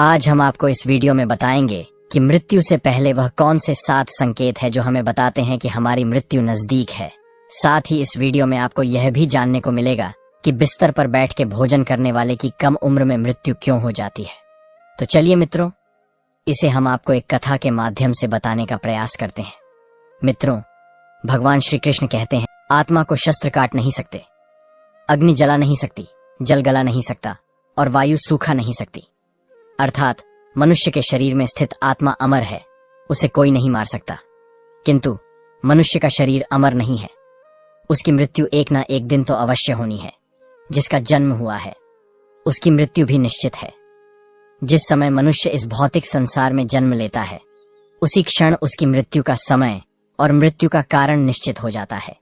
आज हम आपको इस वीडियो में बताएंगे कि मृत्यु से पहले वह कौन से 7 संकेत है जो हमें बताते हैं कि हमारी मृत्यु नजदीक है। साथ ही इस वीडियो में आपको यह भी जानने को मिलेगा कि बिस्तर पर बैठ के भोजन करने वाले की कम उम्र में मृत्यु क्यों हो जाती है। तो चलिए मित्रों, इसे हम आपको एक कथा के माध्यम से बताने का प्रयास करते हैं। मित्रों, भगवान श्री कृष्ण कहते हैं, आत्मा को शस्त्र काट नहीं सकते, अग्नि जला नहीं सकती, जल गला नहीं सकता और वायु सूखा नहीं सकती। अर्थात मनुष्य के शरीर में स्थित आत्मा अमर है, उसे कोई नहीं मार सकता। किंतु मनुष्य का शरीर अमर नहीं है, उसकी मृत्यु एक ना एक दिन तो अवश्य होनी है। जिसका जन्म हुआ है उसकी मृत्यु भी निश्चित है। जिस समय मनुष्य इस भौतिक संसार में जन्म लेता है उसी क्षण उसकी मृत्यु का समय और मृत्यु का कारण निश्चित हो जाता है।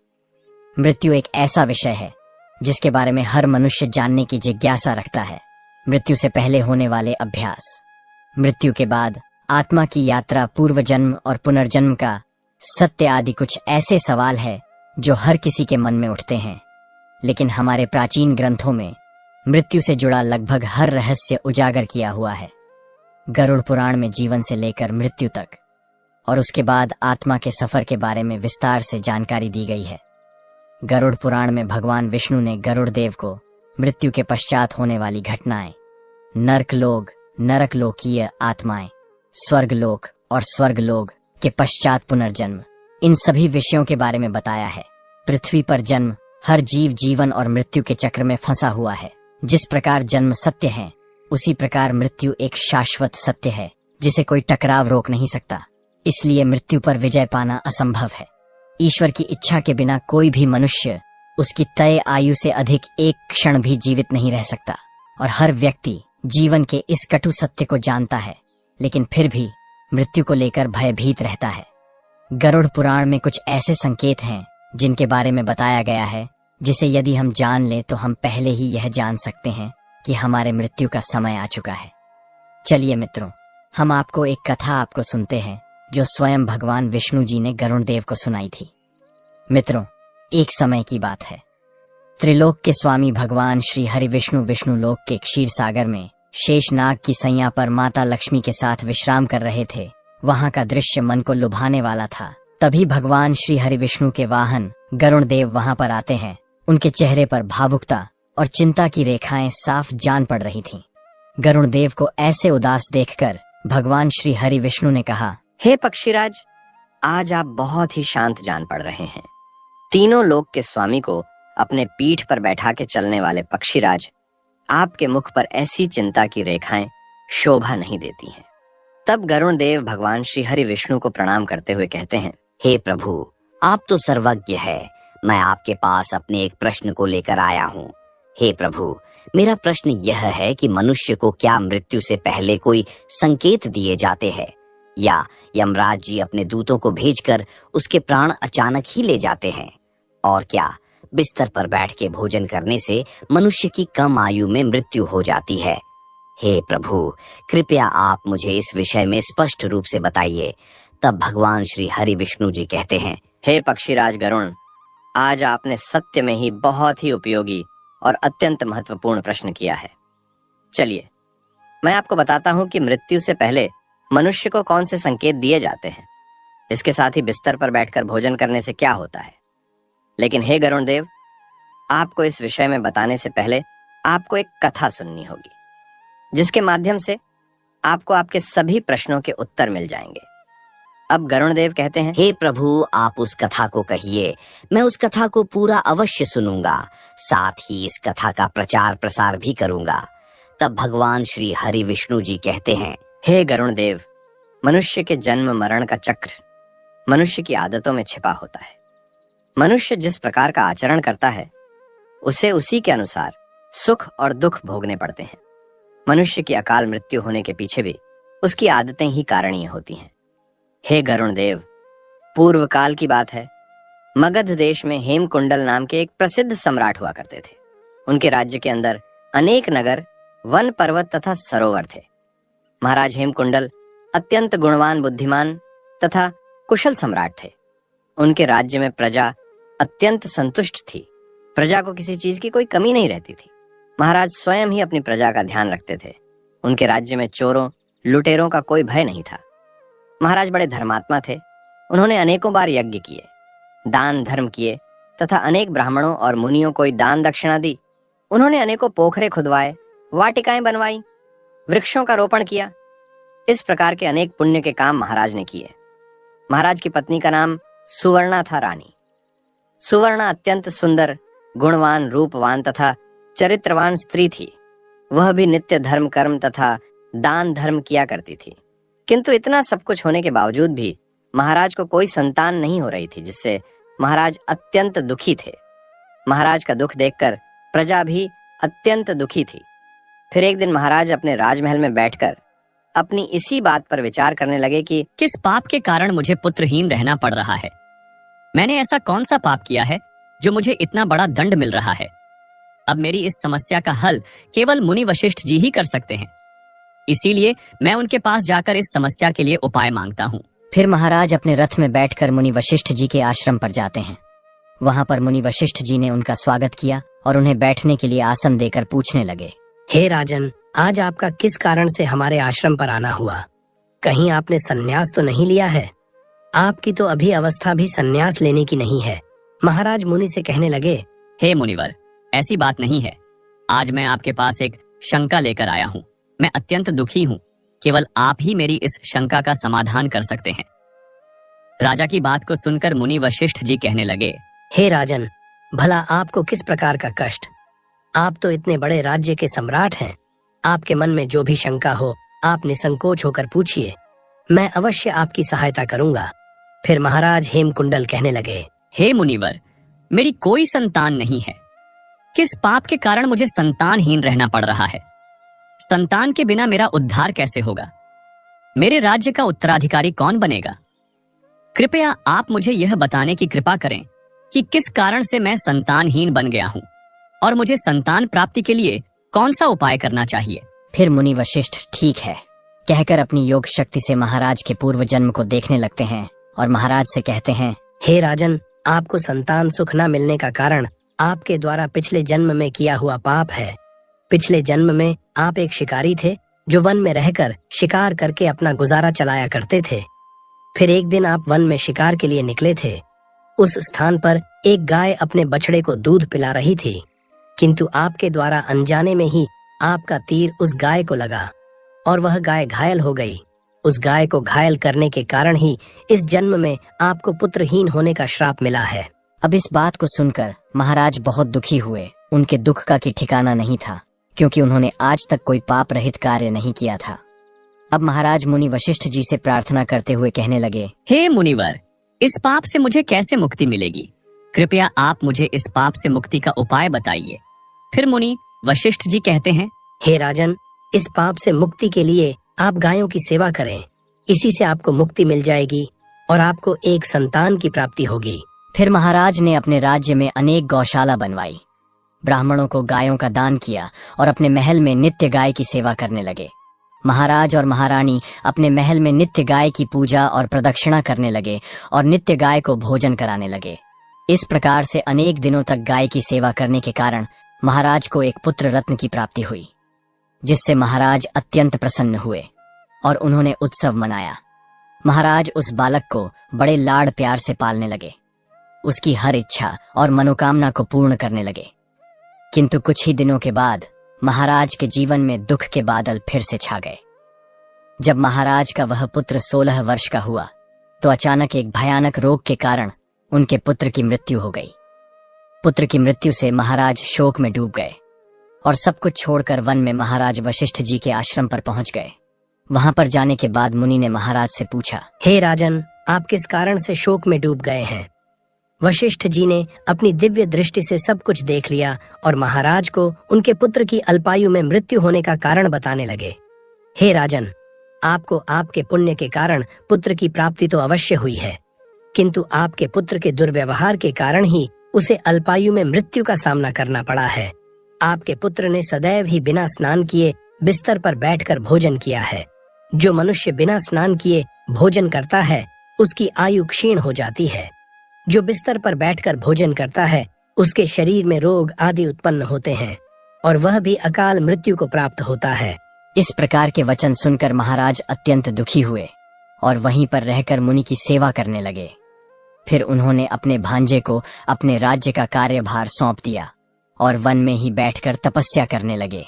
मृत्यु एक ऐसा विषय है जिसके बारे में हर मनुष्य जानने की जिज्ञासा रखता है। मृत्यु से पहले होने वाले अभ्यास, मृत्यु के बाद आत्मा की यात्रा, पूर्व जन्म और पुनर्जन्म का सत्य आदि कुछ ऐसे सवाल है जो हर किसी के मन में उठते हैं। लेकिन हमारे प्राचीन ग्रंथों में मृत्यु से जुड़ा लगभग हर रहस्य उजागर किया हुआ है। गरुड़ पुराण में जीवन से लेकर मृत्यु तक और उसके बाद आत्मा के सफर के बारे में विस्तार से जानकारी दी गई है। गरुड़ पुराण में भगवान विष्णु ने गरुड़ देव को मृत्यु के पश्चात होने वाली घटनाएं, नरकलोक, नरकलोकीय आत्माएं, स्वर्गलोक और स्वर्गलोक के पश्चात पुनर्जन्म, इन सभी विषयों के बारे में बताया है। पृथ्वी पर जन्म हर जीव जीवन और मृत्यु के चक्र में फंसा हुआ है। जिस प्रकार जन्म सत्य है उसी प्रकार मृत्यु एक शाश्वत सत्य है जिसे कोई टकराव रोक नहीं सकता। इसलिए मृत्यु पर विजय पाना असंभव है। ईश्वर की इच्छा के बिना कोई भी मनुष्य उसकी तय आयु से अधिक एक क्षण भी जीवित नहीं रह सकता और हर व्यक्ति जीवन के इस कटु सत्य को जानता है, लेकिन फिर भी मृत्यु को लेकर भयभीत रहता है। गरुड़ पुराण में कुछ ऐसे संकेत हैं जिनके बारे में बताया गया है जिसे यदि हम जान लें तो हम पहले ही यह जान सकते हैं कि हमारे मृत्यु का समय आ चुका है। चलिए मित्रों, हम आपको एक कथा आपको सुनते हैं जो स्वयं भगवान विष्णु जी ने गरुड़ देव को सुनाई थी। मित्रों, एक समय की बात है। त्रिलोक के स्वामी भगवान श्री हरि विष्णु विष्णुलोक के क्षीर सागर में शेषनाग की सैया पर माता लक्ष्मी के साथ विश्राम कर रहे थे। वहां का दृश्य मन को लुभाने वाला था। तभी भगवान श्री हरि विष्णु के वाहन गरुड़ देव वहां पर आते हैं। उनके चेहरे पर भावुकता और चिंता की रेखाएं साफ जान पड़ रही थीं। गरुड़ देव को ऐसे उदास देखकर भगवान श्री हरि विष्णु ने कहा, हे पक्षीराज, आज आप बहुत ही शांत जान पड़ रहे हैं। तीनों लोक के स्वामी को अपने पीठ पर बैठा के चलने वाले पक्षीराज, आपके मुख पर ऐसी चिंता की रेखाएं शोभा नहीं देती हैं। तब गरुड़ देव भगवान श्री हरि विष्णु को प्रणाम करते हुए कहते हैं, हे प्रभु, आप तो सर्वज्ञ है। मैं आपके पास अपने एक प्रश्न को लेकर आया हूँ। हे प्रभु, मेरा प्रश्न यह है कि मनुष्य को क्या मृत्यु से पहले कोई संकेत दिए जाते हैं या यमराज जी अपने दूतों को भेजकर उसके प्राण अचानक ही ले जाते हैं? और क्या बिस्तर पर बैठ के भोजन करने से मनुष्य की कम आयु में मृत्यु हो जाती है? हे प्रभु, कृपया आप मुझे इस विषय में स्पष्ट रूप से बताइए। तब भगवान श्री हरि विष्णु जी कहते हैं, हे पक्षीराज गरुड़, आज आपने सत्य में ही बहुत ही उपयोगी और अत्यंत महत्वपूर्ण प्रश्न किया है। चलिए, मैं आपको बताता हूँ कि मृत्यु से पहले मनुष्य को कौन से संकेत दिए जाते हैं, इसके साथ ही बिस्तर पर बैठकर भोजन करने से क्या होता है। लेकिन हे गरुड़ देव, आपको इस विषय में बताने से पहले आपको एक कथा सुननी होगी जिसके माध्यम से आपको आपके सभी प्रश्नों के उत्तर मिल जाएंगे। अब गरुड़ देव कहते हैं, हे प्रभु, आप उस कथा को कहिए। मैं उस कथा को पूरा अवश्य सुनूंगा, साथ ही इस कथा का प्रचार प्रसार भी करूंगा। तब भगवान श्री हरि विष्णु जी कहते हैं, हे गरुड़ देव, मनुष्य के जन्म मरण का चक्र मनुष्य की आदतों में छिपा होता है। मनुष्य जिस प्रकार का आचरण करता है उसे उसी के अनुसार सुख और दुख भोगने पड़ते हैं। मनुष्य की अकाल मृत्यु होने के पीछे भी उसकी आदतें ही कारणीय होती हैं। हे गरुड़ देव, पूर्व काल की बात है। मगध देश में हेमकुंडल नाम के एक प्रसिद्ध सम्राट हुआ करते थे। उनके राज्य के अंदर अनेक नगर, वन, पर्वत तथा सरोवर थे। महाराज हेमकुंडल अत्यंत गुणवान, बुद्धिमान तथा कुशल सम्राट थे। उनके राज्य में प्रजा अत्यंत संतुष्ट थी। प्रजा को किसी चीज की कोई कमी नहीं रहती थी। महाराज स्वयं ही अपनी प्रजा का ध्यान रखते थे। उनके राज्य में चोरों लुटेरों का कोई भय नहीं था। महाराज बड़े धर्मात्मा थे। उन्होंने अनेकों बार यज्ञ किए, दान धर्म किए तथा अनेक ब्राह्मणों और मुनियों को दान दक्षिणा दी। उन्होंने अनेकों पोखरे खुदवाए, वाटिकाएं बनवाई, वृक्षों का रोपण किया। इस प्रकार के अनेक पुण्य के काम महाराज ने किए। महाराज की पत्नी का नाम सुवर्णा था, रानी। सुवर्णा अत्यंत सुंदर, गुणवान, रूपवान तथा चरित्रवान स्त्री थी। वह भी नित्य धर्म कर्म तथा दान धर्म किया करती थी। किंतु इतना सब कुछ होने के बावजूद भी महाराज को कोई संतान नहीं हो रही थी, जिससे महाराज अत्यंत दुखी थे। महाराज का दुख देखकर प्रजा भी अत्यंत दुखी थी। फिर एक दिन महाराज अपने राजमहल में बैठकर अपनी इसी बात पर विचार करने लगे कि किस पाप के कारण मुझे पुत्रहीन रहना पड़ रहा है? मैंने ऐसा कौन सा पाप किया है जो मुझे इतना बड़ा दंड मिल रहा है? अब मेरी इस समस्या का हल केवल मुनि वशिष्ठ जी ही कर सकते हैं। इसीलिए मैं उनके पास जाकर इस समस्या के लिए उपाय मांगता हूँ। फिर महाराज अपने रथ में बैठकर मुनि वशिष्ठ जी के आश्रम पर जाते हैं। वहां पर मुनि वशिष्ठ जी ने उनका स्वागत किया और उन्हें बैठने के लिए आसन देकर पूछने लगे, हे राजन, आज आपका किस कारण से हमारे आश्रम पर आना हुआ? कहीं आपने सन्यास तो नहीं लिया है? आपकी तो अभी अवस्था भी सन्यास लेने की नहीं है। महाराज मुनि से कहने लगे, हे मुनिवर, ऐसी बात नहीं है। आज मैं आपके पास एक शंका लेकर आया हूँ। मैं अत्यंत दुखी हूँ। केवल आप ही मेरी इस शंका का समाधान कर सकते हैं। राजा की बात को सुनकर मुनि वशिष्ठ जी कहने लगे, हे राजन, भला आपको किस प्रकार का कष्ट? आप तो इतने बड़े राज्य के सम्राट हैं। आपके मन में जो भी शंका हो, आप निसंकोच होकर पूछिए। मैं अवश्य आपकी सहायता करूंगा। फिर महाराज हेमकुंडल कहने लगे, हे मुनिवर, मेरी कोई संतान नहीं है। किस पाप के कारण मुझे संतानहीन रहना पड़ रहा है? संतान के बिना मेरा उद्धार कैसे होगा? मेरे राज्य का उत्तराधिकारी कौन बनेगा? कृपया आप मुझे यह बताने की कृपा करें कि किस कारण से मैं संतानहीन बन गया हूँ और मुझे संतान प्राप्ति के लिए कौन सा उपाय करना चाहिए। फिर मुनि वशिष्ठ ठीक है कहकर अपनी योग शक्ति से महाराज के पूर्व जन्म को देखने लगते हैं और महाराज से कहते हैं, हे राजन, आपको संतान सुख न मिलने का कारण आपके द्वारा पिछले जन्म में किया हुआ पाप है। पिछले जन्म में आप एक शिकारी थे जो वन में रहकर शिकार करके अपना गुजारा चलाया करते थे। फिर एक दिन आप वन में शिकार के लिए निकले थे। उस स्थान पर एक गाय अपने बछड़े को दूध पिला रही थी, किंतु आपके द्वारा अनजाने में ही आपका तीर उस गाय को लगा और वह गाय घायल हो गई। उस गाय को घायल करने के कारण ही इस जन्म में आपको पुत्रहीन होने का श्राप मिला है। अब इस बात को सुनकर महाराज बहुत दुखी हुए। उनके दुख का की ठिकाना नहीं था, क्योंकि उन्होंने आज तक कोई पाप रहित कार्य नहीं किया था। अब महाराज मुनि वशिष्ठ जी से प्रार्थना करते हुए कहने लगे, हे मुनिवर, इस पाप से मुझे कैसे मुक्ति मिलेगी? कृपया आप मुझे इस पाप से मुक्ति का उपाय बताइए। फिर मुनि वशिष्ठ जी कहते हैं, हे राजन, इस पाप से मुक्ति के लिए आप गायों की सेवा करें। इसी से आपको मुक्ति मिल जाएगी और आपको एक संतान की प्राप्ति होगी। फिर महाराज ने अपने राज्य में अनेक गौशाला बनवाई, ब्राह्मणों को गायों का दान किया और अपने महल में नित्य गाय की सेवा करने लगे। महाराज और महारानी अपने महल में नित्य गाय की पूजा और प्रदक्षिणा करने लगे और नित्य गाय को भोजन कराने लगे। इस प्रकार से अनेक दिनों तक गाय की सेवा करने के कारण महाराज को एक पुत्र रत्न की प्राप्ति हुई, जिससे महाराज अत्यंत प्रसन्न हुए और उन्होंने उत्सव मनाया। महाराज उस बालक को बड़े लाड़ प्यार से पालने लगे, उसकी हर इच्छा और मनोकामना को पूर्ण करने लगे। किंतु कुछ ही दिनों के बाद महाराज के जीवन में दुख के बादल फिर से छा गए। जब महाराज का वह पुत्र 16 वर्ष का हुआ तो अचानक एक भयानक रोग के कारण उनके पुत्र की मृत्यु हो गई। पुत्र की मृत्यु से महाराज शोक में डूब गए और सब कुछ छोड़कर वन में महाराज वशिष्ठ जी के आश्रम पर पहुंच गए। वहां पर जाने के बाद मुनि ने महाराज से पूछा, हे राजन, आप किस कारण से शोक में डूब गए हैं? वशिष्ठ जी ने अपनी दिव्य दृष्टि से सब कुछ देख लिया और महाराज को उनके पुत्र की अल्पायु में मृत्यु होने का कारण बताने लगे। हे राजन, आपको आपके पुण्य के कारण पुत्र की प्राप्ति तो अवश्य हुई है, किंतु आपके पुत्र के दुर्व्यवहार के कारण ही उसे अल्पायु में मृत्यु का सामना करना पड़ा है। आपके पुत्र ने सदैव ही बिना स्नान किए बिस्तर पर बैठकर भोजन किया है। जो मनुष्य बिना स्नान किए भोजन करता है उसकी आयु क्षीण हो जाती है। जो बिस्तर पर बैठकर भोजन करता है उसके शरीर में रोग आदि उत्पन्न होते हैं और वह भी अकाल मृत्यु को प्राप्त होता है। इस प्रकार के वचन सुनकर महाराज अत्यंत दुखी हुए और वहीं पर रहकर मुनि की सेवा करने लगे। फिर उन्होंने अपने भांजे को अपने राज्य का कार्यभार सौंप दिया और वन में ही बैठकर तपस्या करने लगे।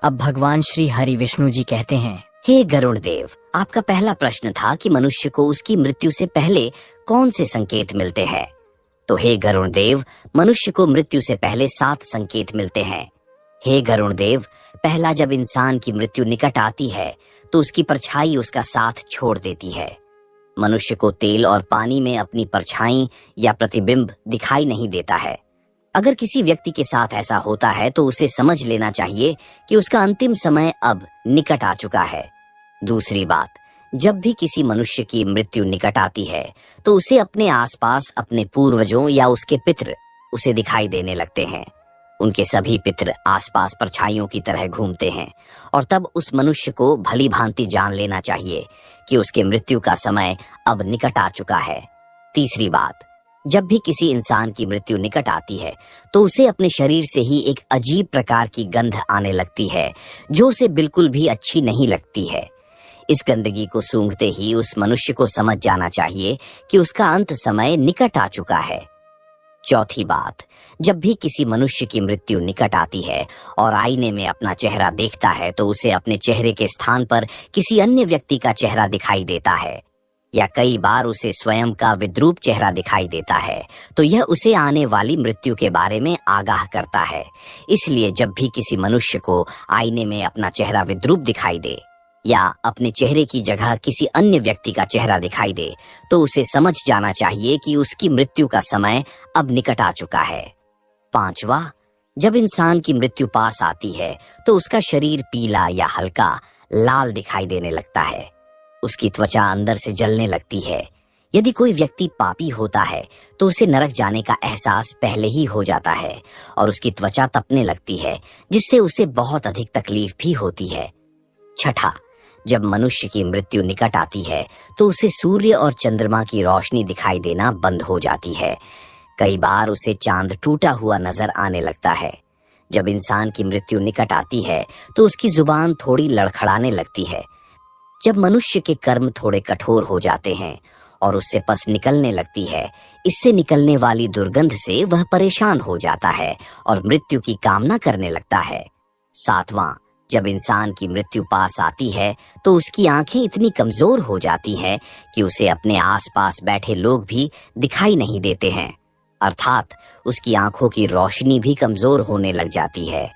अब भगवान श्री हरि विष्णु जी कहते हैं, हे गरुड़ देव, आपका पहला प्रश्न था कि मनुष्य को उसकी मृत्यु से पहले कौन से संकेत मिलते हैं। तो हे गरुड़ देव, मनुष्य को मृत्यु से पहले 7 संकेत मिलते हैं। हे गरुड़ देव, पहला, जब इंसान की मृत्यु निकट आती है तो उसकी परछाई उसका साथ छोड़ देती है। मनुष्य को तेल और पानी में अपनी परछाई या प्रतिबिंब दिखाई नहीं देता है। अगर किसी व्यक्ति के साथ ऐसा होता है तो उसे समझ लेना चाहिए कि उसका अंतिम समय अब निकट आ चुका है। दूसरी बात, जब भी किसी मनुष्य की मृत्यु निकट आती है तो उसे अपने आसपास अपने पूर्वजों या उसके पितृ उसे दिखाई देने लगते हैं। उनके सभी पितृ आसपास परछाइयों की तरह घूमते हैं और तब उस मनुष्य को भली भांति जान लेना चाहिए कि उसके मृत्यु का समय अब निकट आ चुका है। तीसरी बात, जब भी किसी इंसान की मृत्यु निकट आती है तो उसे अपने शरीर से ही एक अजीब प्रकार की गंध आने लगती है जो उसे बिल्कुल भी अच्छी नहीं लगती है। इस गंदगी को सूंघते ही उस मनुष्य को समझ जाना चाहिए कि उसका अंत समय निकट आ चुका है। चौथी बात, जब भी किसी मनुष्य की मृत्यु निकट आती है और आईने में अपना चेहरा देखता है तो उसे अपने चेहरे के स्थान पर किसी अन्य व्यक्ति का चेहरा दिखाई देता है या कई बार उसे स्वयं का विद्रूप चेहरा दिखाई देता है, तो यह उसे आने वाली मृत्यु के बारे में आगाह करता है। इसलिए जब भी किसी मनुष्य को आईने में अपना चेहरा विद्रूप दिखाई दे या अपने चेहरे की जगह किसी अन्य व्यक्ति का चेहरा दिखाई दे तो उसे समझ जाना चाहिए कि उसकी मृत्यु का समय अब निकट आ चुका है। पांचवा, जब इंसान की मृत्यु पास आती है तो उसका शरीर पीला या हल्का लाल दिखाई देने लगता है। उसकी त्वचा अंदर से जलने लगती है। यदि कोई व्यक्ति पापी होता है तो उसे नरक जाने का एहसास पहले ही हो जाता है और उसकी त्वचा तपने लगती है जिससे उसे बहुत अधिक तकलीफ भी होती है। छठा, जब मनुष्य की मृत्यु निकट आती है तो उसे सूर्य और चंद्रमा की रोशनी दिखाई देना बंद हो जाती है। कई बार उसे चांद टूटा हुआ नजर आने लगता है। जब इंसान की मृत्यु निकट आती है तो उसकी जुबान थोड़ी लड़खड़ाने लगती है। जब मनुष्य के कर्म थोड़े कठोर हो जाते हैं और उससे पस निकलने लगती है, इससे निकलने वाली दुर्गंध से वह परेशान हो जाता है और मृत्यु की कामना करने लगता है। सातवां, जब इंसान की मृत्यु पास आती है तो उसकी आंखें इतनी कमजोर हो जाती हैं कि उसे अपने आसपास बैठे लोग भी दिखाई नहीं देते हैं, अर्थात उसकी आंखों की रोशनी भी कमजोर होने लग जाती है।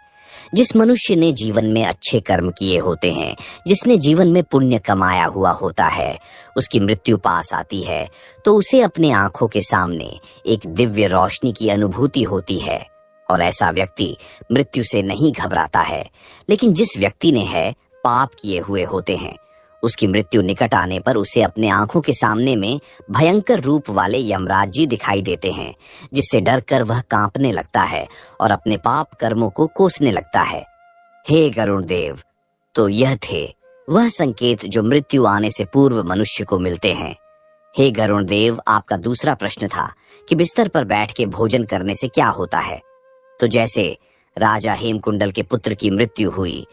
जिस मनुष्य ने जीवन में अच्छे कर्म किए होते हैं, जिसने जीवन में पुण्य कमाया हुआ होता है, उसकी मृत्यु पास आती है तो उसे अपने आंखों के सामने एक दिव्य रोशनी की अनुभूति होती है और ऐसा व्यक्ति मृत्यु से नहीं घबराता है। लेकिन जिस व्यक्ति ने पाप किए हुए होते हैं, उसकी मृत्यु निकट आने पर उसे अपने आंखों के सामने में भयंकर रूप वाले यमराज जी दिखाई देते हैं, जिससे डरकर वह कांपने लगता है और अपने पाप कर्मों को कोसने लगता है। हे गरुड़ देव, तो यह थे वह संकेत जो मृत्यु आने से पूर्व मनुष्य को मिलते हैं। हे गरुड़ देव, आपका दूसरा प्रश्न था कि बिस्तर पर बैठ के भोजन करने से क्या होता है। तो जैसे राजा हेमकुंडल के पुत्र की मृत्यु हुई,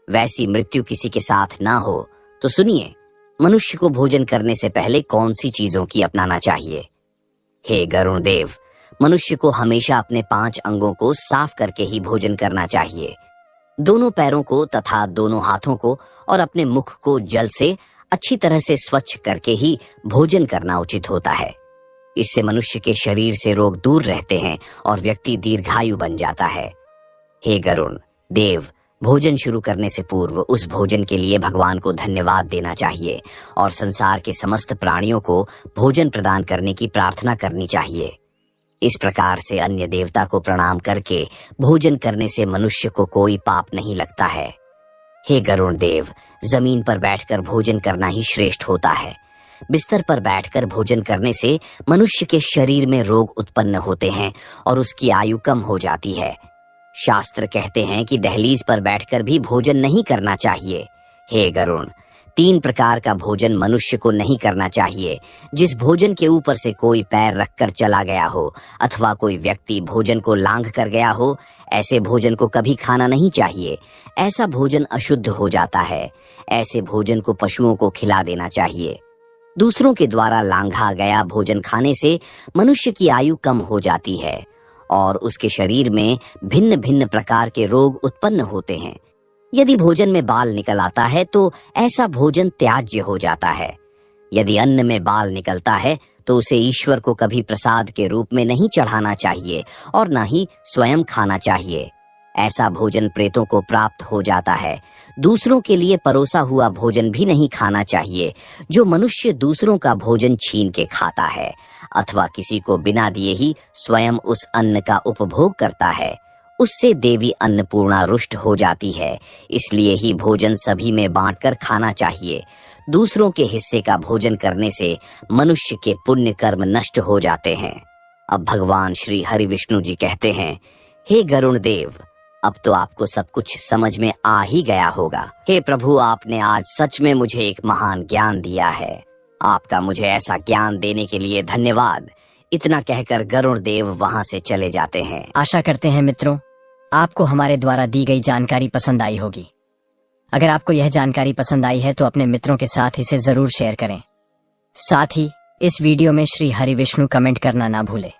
वैसी मृत्यु किसी के साथ ना हो, तो सुनिए मनुष्य को भोजन करने से पहले कौन सी चीजों की अपनाना चाहिए। हे गरुड़ देव, मनुष्य को हमेशा अपने 5 अंगों को साफ करके ही भोजन करना चाहिए। दोनों पैरों को तथा दोनों हाथों को और अपने मुख को जल से अच्छी तरह से स्वच्छ करके ही भोजन करना उचित होता है। इससे मनुष्य के शरीर से रोग दूर रहते हैं और व्यक्ति दीर्घायु बन जाता है। हे गरुड़ देव, भोजन शुरू करने से पूर्व उस भोजन के लिए भगवान को धन्यवाद देना चाहिए और संसार के समस्त प्राणियों को भोजन प्रदान करने की प्रार्थना करनी चाहिए। इस प्रकार से अन्य देवता को प्रणाम करके भोजन करने से मनुष्य को कोई पाप नहीं लगता है। हे गरुड़ देव, जमीन पर बैठकर भोजन करना ही श्रेष्ठ होता है। बिस्तर पर बैठकर भोजन करने से मनुष्य के शरीर में रोग उत्पन्न होते हैं और उसकी आयु कम हो जाती है। शास्त्र कहते हैं कि दहलीज पर बैठकर भी भोजन नहीं करना चाहिए। हे गरुड़, 3 प्रकार का भोजन मनुष्य को नहीं करना चाहिए। जिस भोजन के ऊपर से कोई पैर रखकर चला गया हो अथवा कोई व्यक्ति भोजन को लांघ कर गया हो, ऐसे भोजन को कभी खाना नहीं चाहिए। ऐसा भोजन अशुद्ध हो जाता है। ऐसे भोजन को पशुओं को खिला देना चाहिए। दूसरों के द्वारा लांघा गया भोजन खाने से मनुष्य की आयु कम हो जाती है और उसके शरीर में भिन्न भिन्न प्रकार के रोग उत्पन्न होते हैं। यदि भोजन में बाल निकल आता है तो ऐसा भोजन त्याज्य हो जाता है। यदि अन्न में बाल निकलता है तो उसे ईश्वर को कभी प्रसाद के रूप में नहीं चढ़ाना चाहिए और न ही स्वयं खाना चाहिए। ऐसा भोजन प्रेतों को प्राप्त हो जाता है। दूसरों के लिए परोसा हुआ भोजन भी नहीं खाना चाहिए। जो मनुष्य दूसरों का भोजन छीन के खाता है अथवा किसी को बिना दिए ही स्वयं उस अन्न का उपभोग करता है, उससे देवी अन्नपूर्णा रुष्ट हो जाती है। इसलिए ही भोजन सभी में बांटकर खाना चाहिए। दूसरों के हिस्से का भोजन करने से मनुष्य के पुण्य कर्म नष्ट हो जाते हैं। अब भगवान श्री हरि विष्णु जी कहते हैं, हे गरुण देव, अब तो आपको सब कुछ समझ में आ ही गया होगा। हे प्रभु, आपने आज सच में मुझे एक महान ज्ञान दिया है। आपका मुझे ऐसा ज्ञान देने के लिए धन्यवाद। इतना कहकर गरुड़ देव वहां से चले जाते हैं। आशा करते हैं मित्रों, आपको हमारे द्वारा दी गई जानकारी पसंद आई होगी। अगर आपको यह जानकारी पसंद आई है तो अपने मित्रों के साथ इसे जरूर शेयर करें। साथ ही इस वीडियो में श्री हरि विष्णु कमेंट करना ना भूलें।